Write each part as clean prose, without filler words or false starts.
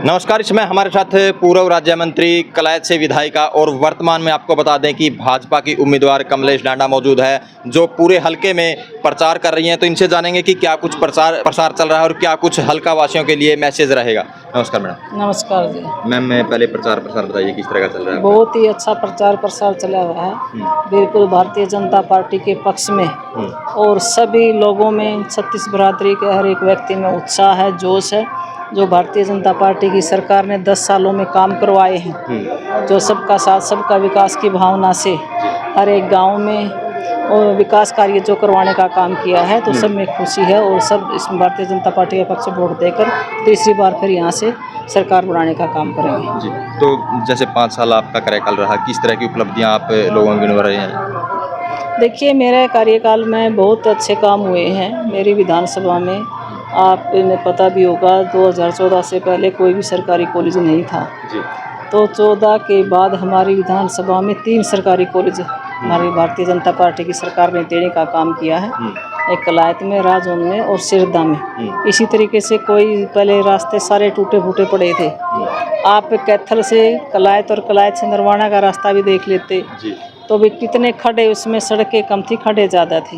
नमस्कार। इसमें हमारे साथ पूर्व राज्य मंत्री कलायत से विधायिका और वर्तमान में आपको बता दें कि भाजपा की उम्मीदवार कमलेश डांडा मौजूद है, जो पूरे हलके में प्रचार कर रही हैं। तो इनसे जानेंगे कि क्या कुछ प्रसार चल रहा है और क्या कुछ हलका वासियों के लिए मैसेज रहेगा। नमस्कार मैडम। नमस्कार जी। मैम, पहले प्रचार प्रसार बताइए किस तरह का चल रहा है। बहुत ही अच्छा प्रचार प्रसार चला हुआ है, बिल्कुल भारतीय जनता पार्टी के पक्ष में। और सभी लोगों में, छत्तीस बिरादरी के हर एक व्यक्ति में उत्साह है, जोश है। जो भारतीय जनता पार्टी की सरकार ने 10 सालों में काम करवाए हैं, जो सबका साथ सबका विकास की भावना से हर एक गांव में और विकास कार्य जो करवाने का काम किया है, तो सब में खुशी है। और सब इस भारतीय जनता पार्टी के पक्ष में वोट देकर तीसरी बार फिर यहाँ से सरकार बनाने का काम करेंगे जी। तो जैसे 5 साल आपका कार्यकाल रहा, किस तरह की उपलब्धियां आप लोगों की गिनवा रहे हैं। देखिए, मेरे कार्यकाल में बहुत अच्छे काम हुए हैं। मेरी विधानसभा में आपने पता भी होगा, 2014 से पहले कोई भी सरकारी कॉलेज नहीं था जी। तो 14 के बाद हमारी विधानसभा में 3 सरकारी कॉलेज हमारी भारतीय जनता पार्टी की सरकार ने देने का काम किया है। एक कलायत में, राजौंद में और सिरदा में। इसी तरीके से कोई पहले रास्ते सारे टूटे फूटे पड़े थे। आप कैथल से कलायत और कलायत से नरवाना का रास्ता भी देख लेते तो भी कितने खड्डे, उसमें सड़कें कम थी, खड्डे ज़्यादा थे।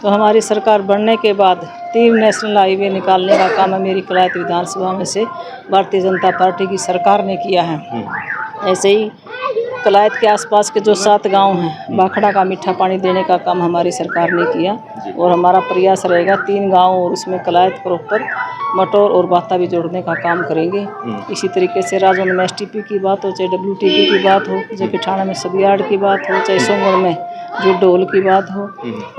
तो हमारी सरकार बनने के बाद 3 नेशनल हाईवे निकालने का काम है मेरी कलायत विधानसभा में से भारतीय जनता पार्टी की सरकार ने किया है। ऐसे ही कलायत के आसपास के जो 7 गांव हैं, बाखड़ा का मीठा पानी देने का काम हमारी सरकार ने किया। और हमारा प्रयास रहेगा 3 गांव और उसमें कलायत प्रॉपर, मटौर और बाता भी जोड़ने का काम करेंगे। इसी तरीके से राजौंद में STP की बात हो, चाहे WTP की बात हो, चाहे पिठाना में सबियाड़ की बात हो, चाहे सोंगड़ में जो ढोल की बात हो,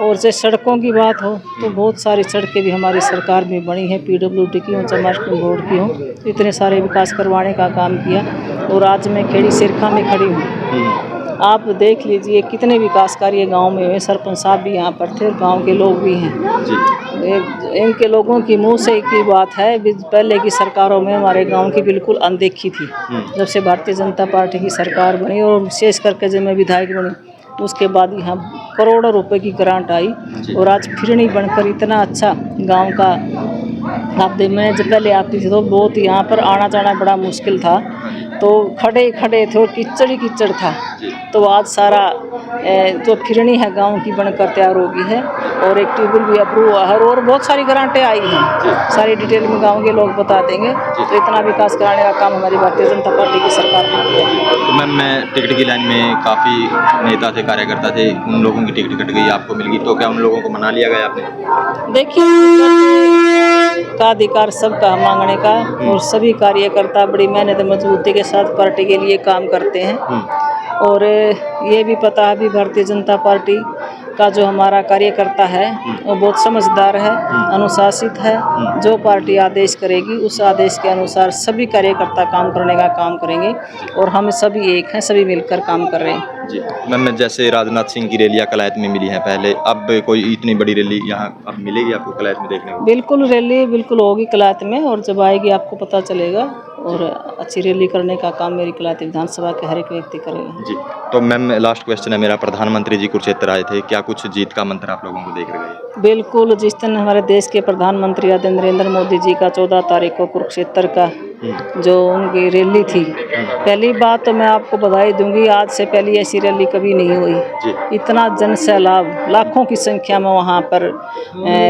और चाहे सड़कों की बात हो, तो बहुत सारी सड़कें भी हमारी सरकार में बनी हैं। PWD की हो, चाहे मार्केटिंग बोर्ड की हो, इतने सारे विकास करवाने का काम किया। और आज मैं खेड़ी सिरखा में खड़ी हूँ, आप देख लीजिए कितने विकास कार्य गांव में हुए। सरपंच साहब भी यहाँ पर थे और गांव के लोग भी हैं। इनके लोगों की मुंह से की बात है, पहले की सरकारों में हमारे गांव की बिल्कुल अनदेखी थी। जब से भारतीय जनता पार्टी की सरकार बनी और विशेष करके जब मैं विधायक बनी, उसके बाद यहाँ करोड़ों रुपए की ग्रांट आई। और आज फिरनी बनकर इतना अच्छा गांव का, आप मैं जब पहले आती थी तो बहुत यहाँ पर आना जाना बड़ा मुश्किल था, तो खड़े खड़े थे और कीचड़ ही कीचड़ था। तो आज सारा जो फिरनी है गांव की बनकर तैयार हो गई है। और एक ट्यूबवेल भी अप्रूव हुआ है और बहुत सारी ग्रांटें आई हैं। सारी डिटेल में गांव के लोग बता देंगे। तो इतना विकास कराने का काम हमारी भारतीय जनता पार्टी की सरकार ने किया है। तो मैम, मैं टिकट की लाइन में काफ़ी नेता थे, कार्यकर्ता थे, उन लोगों की टिकट कट गई, आपको मिल गई, तो क्या उन लोगों को मना लिया गया आपने। देखिए, का अधिकार सबका मांगने का, और सभी कार्यकर्ता बड़ी मेहनत मजबूती के साथ पार्टी के लिए काम करते हैं। और ये भी पता है भी भारतीय जनता पार्टी का जो हमारा कार्यकर्ता है वो बहुत समझदार है, अनुशासित है। जो पार्टी आदेश करेगी उस आदेश के अनुसार सभी कार्यकर्ता काम करने का काम करेंगे। और हम सभी एक हैं, सभी मिलकर काम कर रहे हैं। जी मैम, जैसे राजनाथ सिंह की रैलियाँ कलायत में मिली हैं पहले, अब कोई इतनी बड़ी रैली यहाँ अब मिलेगी आपको कलायत में देखने को। बिल्कुल रैली बिल्कुल होगी कलायत में, और जब आएगी आपको पता चलेगा। और अच्छी रैली करने का काम मेरी कलायत विधानसभा के हर एक व्यक्ति करेगा। जी। तो मैम, लास्ट क्वेश्चन है मेरा, प्रधानमंत्री जी कुरुक्षेत्र आए थे, क्या कुछ जीत का मंत्र आप लोगों को देकर गए। बिल्कुल, जिस दिन हमारे देश के प्रधानमंत्री आदरणीय नरेंद्र मोदी जी का 14 तारीख को कुरुक्षेत्र का जो उनकी रैली थी, पहली बात तो मैं आपको बधाई दूंगी, आज से पहले ऐसी रैली कभी नहीं हुई। इतना जन सैलाब, लाखों की संख्या में वहाँ पर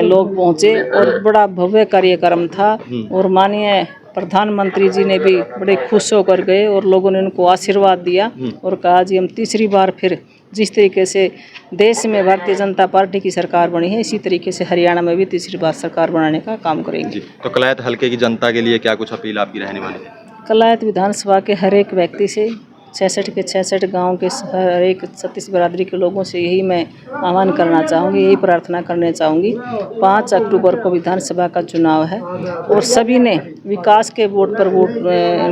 लोग पहुँचे और बड़ा भव्य कार्यक्रम था। और माननीय प्रधानमंत्री जी ने भी बड़े खुश होकर गए और लोगों ने उनको आशीर्वाद दिया और कहा जी हम तीसरी बार फिर जिस तरीके से देश में भारतीय जनता पार्टी की सरकार बनी है, इसी तरीके से हरियाणा में भी तीसरी बार सरकार बनाने का काम करेंगे। तो कलायत हल्के की जनता के लिए क्या कुछ अपील आपकी रहने वाली है। कलायत विधानसभा के हर एक व्यक्ति से, 66 के 66 गांव के हर एक 36 बिरादरी के लोगों से यही मैं आह्वान करना चाहूँगी, यही प्रार्थना करने चाहूँगी। 5 अक्टूबर को विधानसभा का चुनाव है और सभी ने विकास के वोट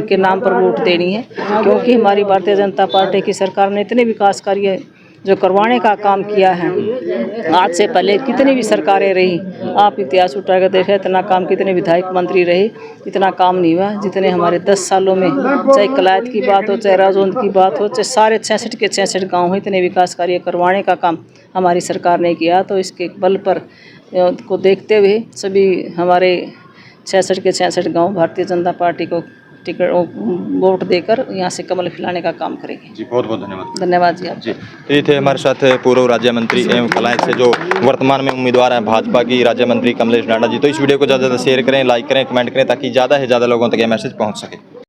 के नाम पर वोट देनी है, क्योंकि हमारी भारतीय जनता पार्टी की सरकार ने इतने विकास कार्य जो करवाने का काम किया है। आज से पहले कितनी भी सरकारें रही, आप इतिहास उठाकर देखें, इतना काम कितने विधायक मंत्री रहे, इतना काम नहीं हुआ जितने हमारे 10 सालों में, चाहे कलायत की बात हो, चाहे राजौंद की बात हो, चाहे सारे 66 के 66 गाँव हो, इतने विकास कार्य करवाने का काम हमारी सरकार ने किया। तो इसके बल पर को देखते हुए सभी हमारे 66 के 66 गाँव भारतीय जनता पार्टी को टिकट वोट देकर यहाँ से कमल खिलाने का काम करेंगे। जी बहुत बहुत धन्यवाद। धन्यवाद जी आप। जी ये थे हमारे साथ पूर्व राज्य मंत्री एवं कलायत से जो वर्तमान में उम्मीदवार हैं भाजपा की राज्य मंत्री कमलेश डांडा जी। तो इस वीडियो को ज़्यादा से ज़्यादा शेयर करें, लाइक करें, कमेंट करें ताकि ज़्यादा से ज़्यादा लोगों तक ये मैसेज पहुँच सके।